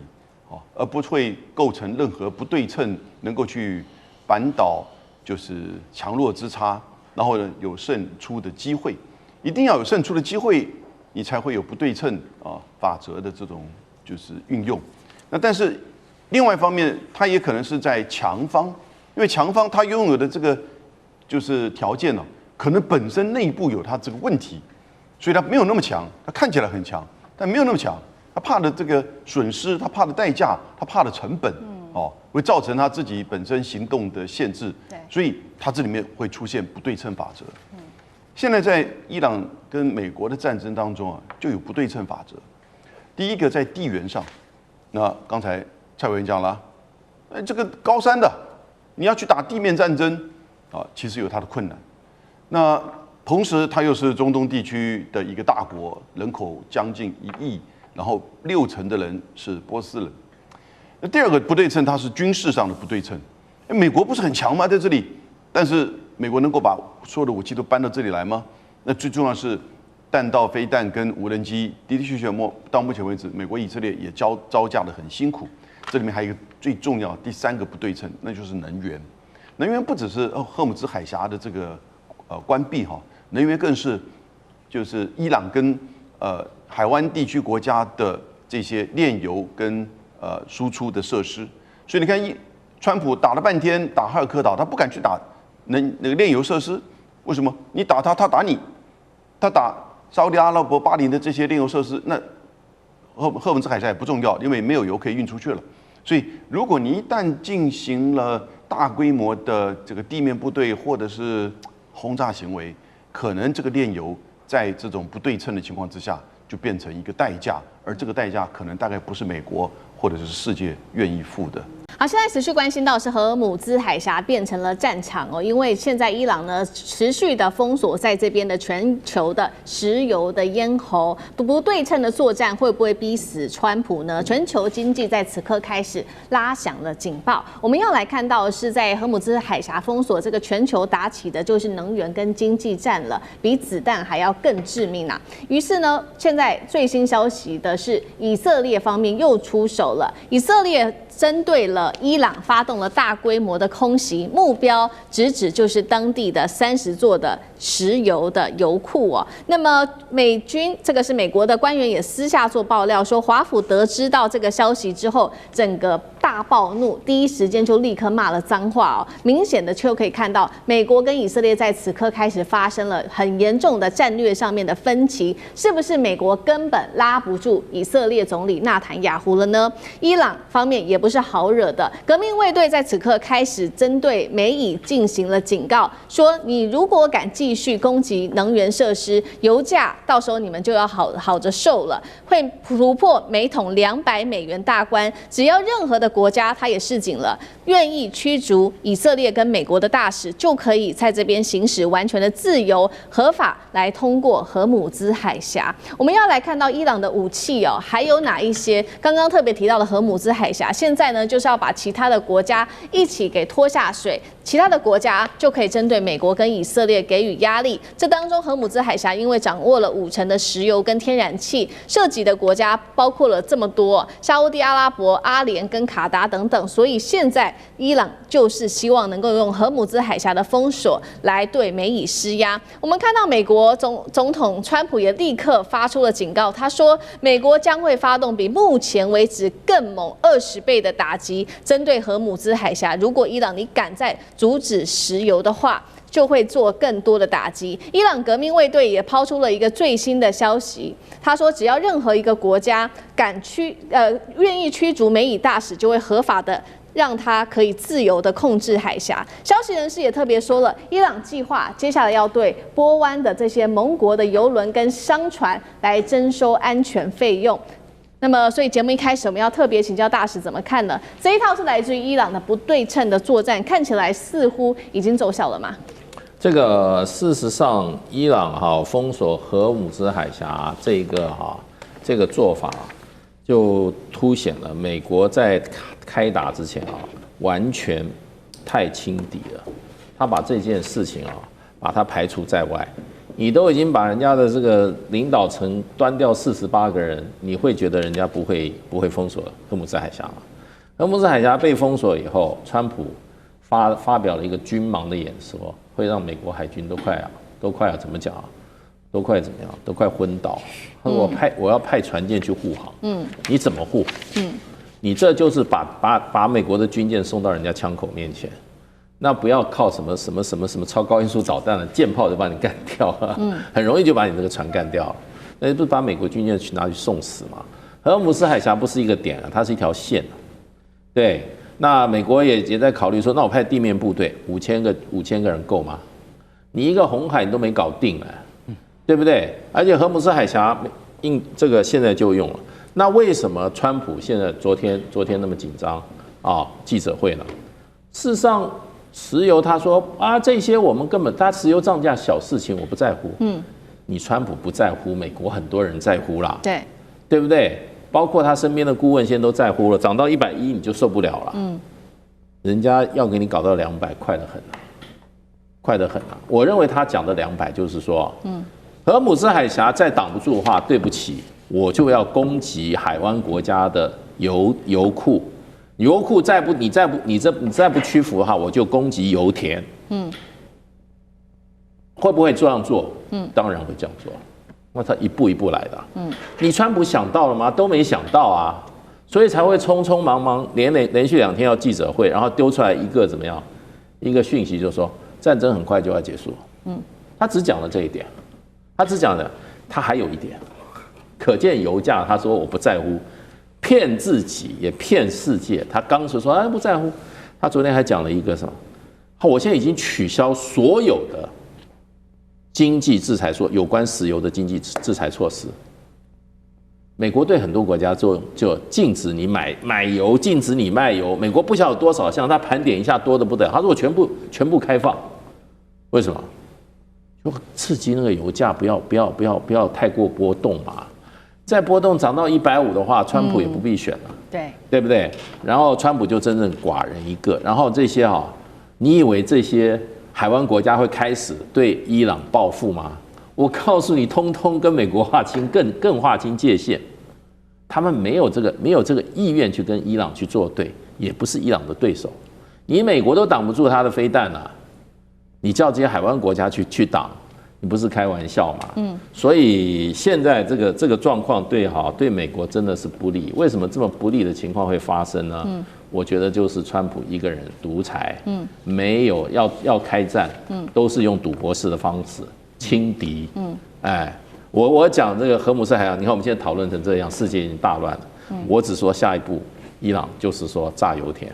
而不会构成任何不对称能够去扳倒就是强弱之差，然后呢有胜出的机会。一定要有胜出的机会，你才会有不对称法则的这种就是运用。那但是另外一方面，它也可能是在强方，因为强方它拥有的这个就是条件呢，可能本身内部有它这个问题，所以它没有那么强，它看起来很强，但没有那么强。他怕的这个损失，他怕的代价，他怕的成本，会造成他自己本身行动的限制。所以它这里面会出现不对称法则。现在在伊朗跟美国的战争当中就有不对称法则。第一个在地缘上，那刚才蔡委员讲了，这个高山的，你要去打地面战争其实有它的困难。那同时，它又是中东地区的一个大国，人口将近1亿。然后60%的人是波斯人。那第二个不对称，它是军事上的不对称。美国不是很强吗？在这里，但是美国能够把所有的武器都搬到这里来吗？那最重要是弹道飞弹跟无人机的确到目前为止，美国以色列也招架得很辛苦。这里面还有一个最重要第3个不对称，那就是能源。能源不只是荷姆兹海峡的这个关闭能源更是就是伊朗跟海湾地区国家的这些炼油跟输出的设施，所以你看，川普打了半天打哈尔科岛，他不敢去打那个炼油设施，为什么？你打他，他打你，他打沙特阿拉伯巴林的这些炼油设施，那荷姆兹海峡也不重要，因为没有油可以运出去了。所以，如果你一旦进行了大规模的这个地面部队或者是轰炸行为，可能这个炼油在这种不对称的情况之下，就变成一个代价，而这个代价可能大概不是美国或者是世界愿意付的。好，现在持续关心到是荷尔姆兹海峡变成了战场哦，因为现在伊朗呢持续的封锁在这边的全球的石油的咽喉，不对称的作战会不会逼死川普呢？全球经济在此刻开始拉响了警报。我们要来看到的是在荷尔姆兹海峡封锁这个全球打起的就是能源跟经济战了，比子弹还要更致命啊！于是呢，现在最新消息的是以色列方面又出手了，以色列针对了伊朗发动了大规模的空袭，目标直指就是当地的30座的石油的油库哦。那么美军这个是美国的官员也私下做爆料说，华府得知到这个消息之后，整个大暴怒，第一时间就立刻骂了脏话哦。明显的就可以看到，美国跟以色列在此刻开始发生了很严重的战略上面的分歧，是不是美国根本拉不住以色列总理纳坦雅胡了呢？伊朗方面也不是好惹的，革命卫队在此刻开始针对美以进行了警告，说你如果敢继续攻击能源设施，油价到时候你们就要好着受了，会突破每桶$200大关。只要任何的国家他也示警了，愿意驱逐以色列跟美国的大使，就可以在这边行使完全的自由合法来通过荷尔姆兹海峡。我们要来看到伊朗的武器哦，还有哪一些？刚刚特别提到的荷尔姆兹海峡，现在呢就是要把其他的国家一起给拖下水，其他的国家就可以针对美国跟以色列给予压力。这当中荷尔姆兹海峡因为掌握了50%的石油跟天然气，涉及的国家包括了这么多，沙烏地阿拉伯、阿联跟卡达等等，所以现在伊朗就是希望能够用荷尔姆兹海峡的封锁来对美以施压。我们看到美国总统川普也立刻发出了警告，他说美国将会发动比目前为止更猛20倍的打击，针对荷尔姆兹海峡。如果伊朗你敢再阻止石油的话，就会做更多的打击。伊朗革命卫队也抛出了一个最新的消息，他说只要任何一个国家愿意驱逐美以大使，就会合法的让它可以自由的控制海峡。消息人士也特别说了，伊朗计划接下来要对波湾的这些盟国的邮轮跟商船来征收安全费用。那么，所以节目一开始我们要特别请教大使怎么看呢？这一套是来自于伊朗的不对称的作战，看起来似乎已经奏效了吗？这个事实上，伊朗封锁荷姆兹海峡这个做法，就凸显了美国在开打之前完全太轻敌了。他把这件事情把它排除在外。你都已经把人家的这个领导层端掉48个人，你会觉得人家不会封锁荷姆兹海峡吗？荷姆兹海峡被封锁以后，川普发表了一个军盲的演说，会让美国海军都快要怎么讲都快怎么样？都快昏倒。我要派船舰去护航。你怎么护？你这就是把美国的军舰送到人家枪口面前。那不要靠什么超高音速导弹了，舰炮就把你干掉了，很容易就把你这个船干掉了。那不是把美国军舰拿去送死吗？荷姆斯海峡不是一个点它是一条线。对，那美国也在考虑说，那我派地面部队5000个人够吗？你一个红海你都没搞定对不对？而且荷姆斯海峡这个现在就用了。那为什么川普现在昨天那么紧张记者会呢？事实上。石油，他说这些我们根本，他石油涨价小事情我不在乎。你川普不在乎，美国很多人在乎啦，对不对？包括他身边的顾问现在都在乎了，涨到110你就受不了了。人家要给你搞到200，快得很啊！我认为他讲的200就是说，荷姆斯海峡再挡不住的话，对不起，我就要攻击海湾国家的油库。油库你再不屈服的话，我就攻击油田。会不会这样做？当然会这样做。那他一步一步来的。你川普想到了吗？都没想到啊，所以才会匆匆忙忙连续2天要记者会，然后丢出来一个怎么样？一个讯息，就是说战争很快就要结束。他只讲了这一点，他还有一点，可见油价，他说我不在乎。骗自己也骗世界，他刚说不在乎，他昨天还讲了一个什么？我现在已经取消所有的经济制裁有关石油的经济制裁措施。美国对很多国家就禁止你买油，禁止你卖油。美国不晓得有多少项，他盘点一下多的不得了。他说我全部开放，为什么？就刺激那个油价不要太过波动嘛。再波动涨到150的话，川普也不必选了，对不对？然后川普就真正寡人一个，然后这些你以为这些海湾国家会开始对伊朗报复吗？我告诉你，通通跟美国更划清界限，他们没有这个意愿去跟伊朗去作对，也不是伊朗的对手。你美国都挡不住他的飞弹你叫这些海湾国家去挡。你不是开玩笑嘛？所以现在这个状况对美国真的是不利。为什么这么不利的情况会发生呢？我觉得就是川普一个人独裁，没有要开战，都是用赌博式的方式轻敌。我讲这个荷姆斯海峡，你看我们现在讨论成这样，世界已经大乱了。我只说下一步，伊朗就是说炸油田，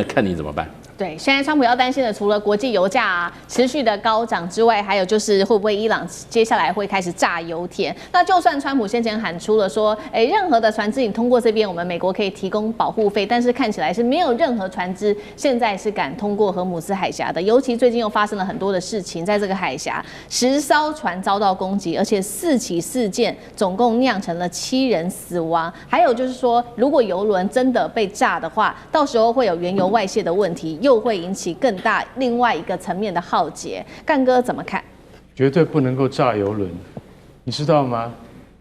看你怎么办。对，现在川普要担心的，除了国际油价持续的高涨之外，还有就是会不会伊朗接下来会开始炸油田？那就算川普先前喊出了说，任何的船只你通过这边，我们美国可以提供保护费，但是看起来是没有任何船只现在是敢通过荷姆斯海峡的。尤其最近又发生了很多的事情，在这个海峡10艘船遭到攻击，而且4起事件总共酿成了7人死亡。还有就是说，如果油轮真的被炸的话，到时候会有原油外泄的问题。又会引起更大另外一个层面的浩劫，干哥怎么看？绝对不能够炸油轮，你知道吗？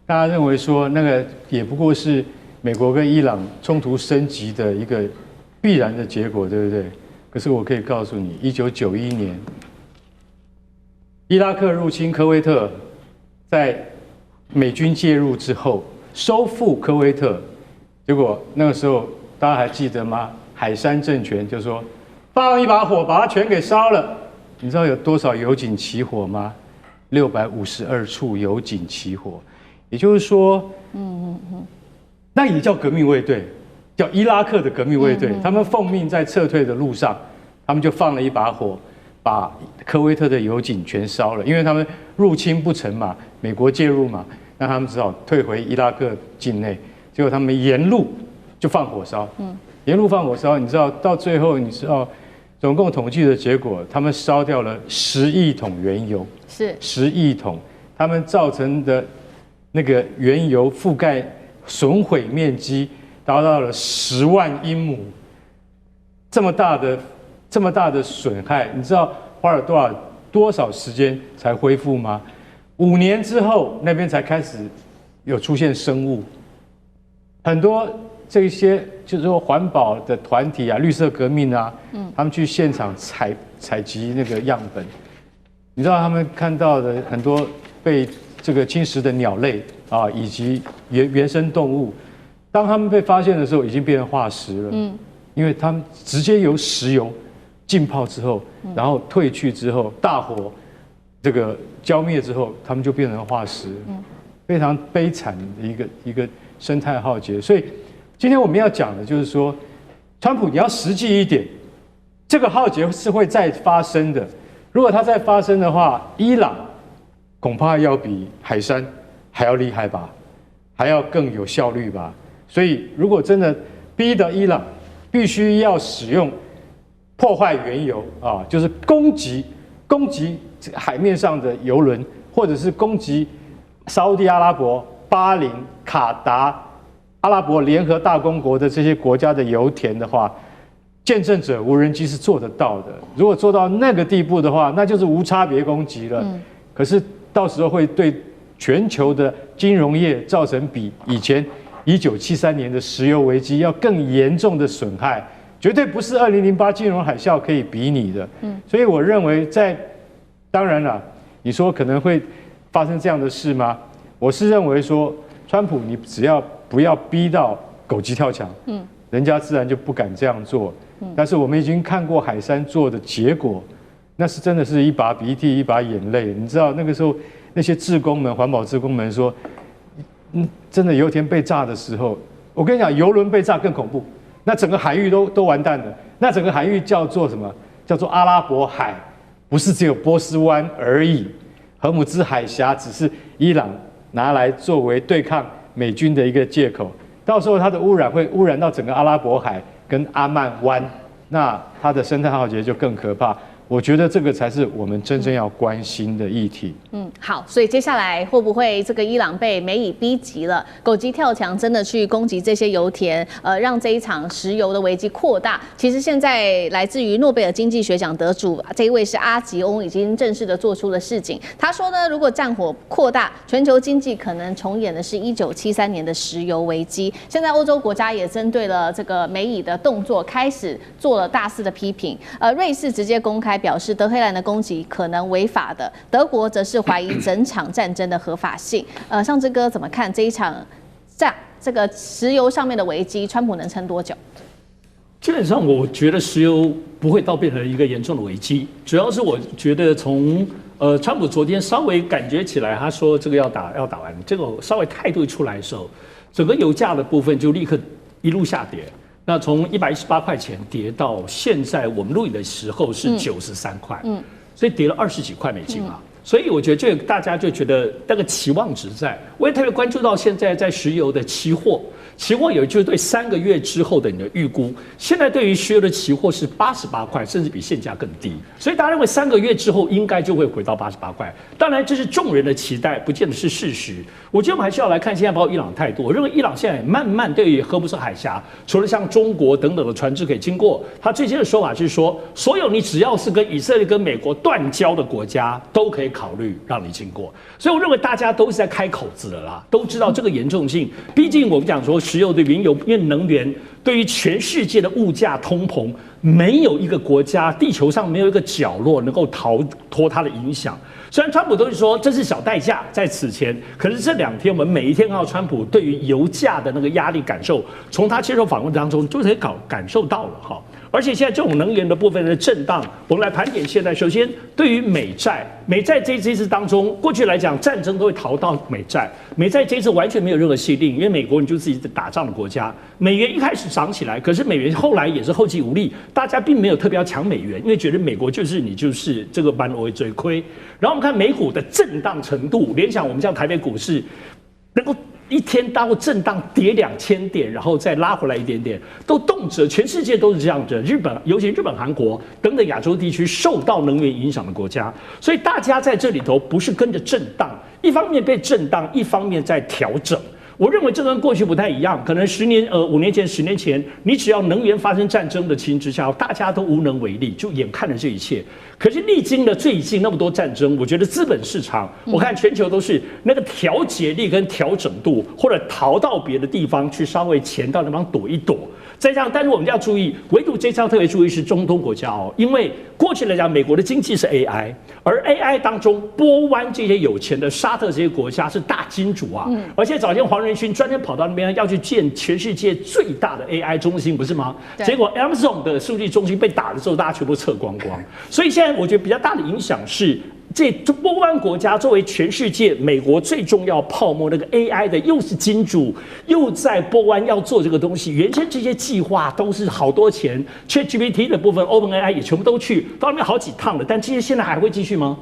大家认为说那个也不过是美国跟伊朗冲突升级的一个必然的结果，对不对？可是我可以告诉你，1991年伊拉克入侵科威特，在美军介入之后收复科威特，结果那个时候大家还记得吗？海珊政权就说发了一把火，把它全给烧了。你知道有多少油井起火吗？652处油井起火，也就是说，那也叫革命卫队。叫伊拉克的革命卫队，他们奉命在撤退的路上，他们就放了一把火，把科威特的油井全烧了，因为他们入侵不成嘛，美国介入嘛，那他们只好退回伊拉克境内。结果他们沿路就放火烧，沿路放火烧，你知道到最后你知道总共统计的结果，他们烧掉了10亿桶原油，是10亿桶，他们造成的那个原油覆盖损毁面积达到了10万英亩，这么大的损害，你知道花了多少时间才恢复吗？5年之后，那边才开始有出现生物，很多这些就是说环保的团体啊，绿色革命啊，他们去现场采集那个样本，你知道他们看到的很多被这个侵蚀的鸟类啊，以及原生动物，当他们被发现的时候，已经变成化石了。因为他们直接由石油浸泡之后，然后退去之后，大火这个浇灭之后，他们就变成化石，非常悲惨的一个生态浩劫。所以今天我们要讲的就是说，川普你要实际一点，这个浩劫是会再发生的。如果它再发生的话，伊朗恐怕要比海珊还要厉害吧，还要更有效率吧。所以如果真的逼得伊朗必须要使用破坏原油啊，就是攻击海面上的油轮，或者是攻击沙烏地阿拉伯、巴林、卡达、阿拉伯联合大公国的这些国家的油田的话，见证者无人机是做得到的。如果做到那个地步的话，那就是无差别攻击了。可是到时候会对全球的金融业造成比以前1973年的石油危机要更严重的损害，绝对不是2008金融海啸可以比拟的。所以我认为当然了，你说可能会发生这样的事吗？我是认为说，川普你只要不要逼到狗急跳墙，人家自然就不敢这样做。但是我们已经看过海珊做的结果，那是真的是一把鼻涕一把眼泪。你知道那个时候那些志工们、环保志工们说，真的油田被炸的时候，我跟你讲，油轮被炸更恐怖，那整个海域都完蛋了。那整个海域叫做什么？叫做阿拉伯海，不是只有波斯湾而已。荷姆兹海峡只是伊朗拿来作为对抗美军的一个借口，到时候它的污染会污染到整个阿拉伯海跟阿曼湾，那它的生态浩劫就更可怕。我觉得这个才是我们真正要关心的议题。好，所以接下来会不会这个伊朗被美以逼急了，狗急跳墙，真的去攻击这些油田，让这一场石油的危机扩大？其实现在来自于诺贝尔经济学奖得主这一位是阿吉翁，已经正式的做出了示警。他说呢，如果战火扩大，全球经济可能重演的是1973年的石油危机。现在欧洲国家也针对了这个美以的动作，开始做了大肆的批评。瑞士直接公开表示德黑兰的攻击可能违法的，德国则是怀疑整场战争的合法性。尚志哥怎么看这一场这个石油上面的危机，川普能撑多久？基本上，我觉得石油不会到变成一个严重的危机，主要是我觉得从川普昨天稍微感觉起来，他说这个要打完，这个稍微态度一出来的时候，整个油价的部分就立刻一路下跌。那从118块钱跌到现在我们录影的时候是93块，所以跌了20几块美金嘛。所以我觉得这个大家就觉得那个期望值在。我也特别关注到现在在石油的期货有就是对3个月之后的你的预估，现在对于石油的期货是88块，甚至比现价更低。所以大家认为3个月之后应该就会回到88块。当然这是众人的期待，不见得是事实。我觉得我们还是要来看现在包括伊朗的态度。我认为伊朗现在慢慢对于荷姆斯海峡，除了像中国等等的船只可以经过，他最新的说法是说，所有你只要是跟以色列跟美国断交的国家都可以考虑让你经过。所以我认为大家都是在开口子了啦，都知道这个严重性。毕竟我们讲说石油对原油，因为能源对于全世界的物价通膨，没有一个国家，地球上没有一个角落能够逃脱它的影响。虽然川普都是说这是小代价，在此前，可是这2天我们每一天看到川普对于油价的那个压力感受，从他接受访问当中就可以感受到了哈。而且现在这种能源的部分的震荡，我们来盘点现在。首先，对于美债这一次当中，过去来讲战争都会逃到美债这一次完全没有任何限定，因为美国你就自己打仗的国家，美元一开始涨起来，可是美元后来也是后继无力，大家并没有特别要抢美元，因为觉得美国就是这个班为最亏。然后我们看美股的震荡程度，联想我们像台北股市能够一天大震荡跌2000点，然后再拉回来一点点，都动辄全世界都是这样子。日本，尤其日本、韩国等等亚洲地区受到能源影响的国家，所以大家在这里头不是跟着震荡，一方面被震荡，一方面在调整。我认为这跟过去不太一样，可能5年前、10年前，你只要能源发生战争的情形之下，大家都无能为力，就眼看着这一切。可是历经了最近那么多战争，我觉得资本市场，我看全球都是那个调节力跟调整度，或者逃到别的地方去稍微潜到那方躲一躲。再这样，但是我们要注意，唯独这次要特别注意是中东国家哦，因为过去来讲，美国的经济是 AI， 而 AI 当中，波湾这些有钱的沙特这些国家是大金主啊，而且早前黄仁勋专门跑到那边要去建全世界最大的 AI 中心，不是吗？结果 Amazon 的数据中心被打了之后，大家全部撤光光。所以现在我觉得比较大的影响是，这波湾国家作为全世界美国最重要泡沫那个 AI 的，又是金主，又在波湾要做这个东西，原先这些计划都是好多钱 ，ChatGPT 的部分 OpenAI 也全部都去到那边好几趟了，但这些现在还会继续吗？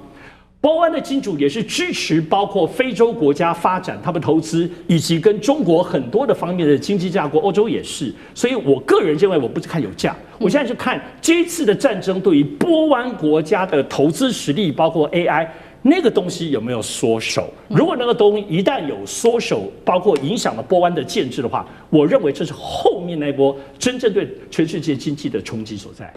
波湾的金主也是支持包括非洲国家发展他们投资，以及跟中国很多的方面的经济架构，欧洲也是。所以我个人认为，我不是看油价，我现在是看这一次的战争对于波湾国家的投资实力，包括 AI 那个东西有没有缩手。如果那个东西一旦有缩手，包括影响了波湾的建制的话，我认为这是后面那一波真正对全世界经济的冲击所在。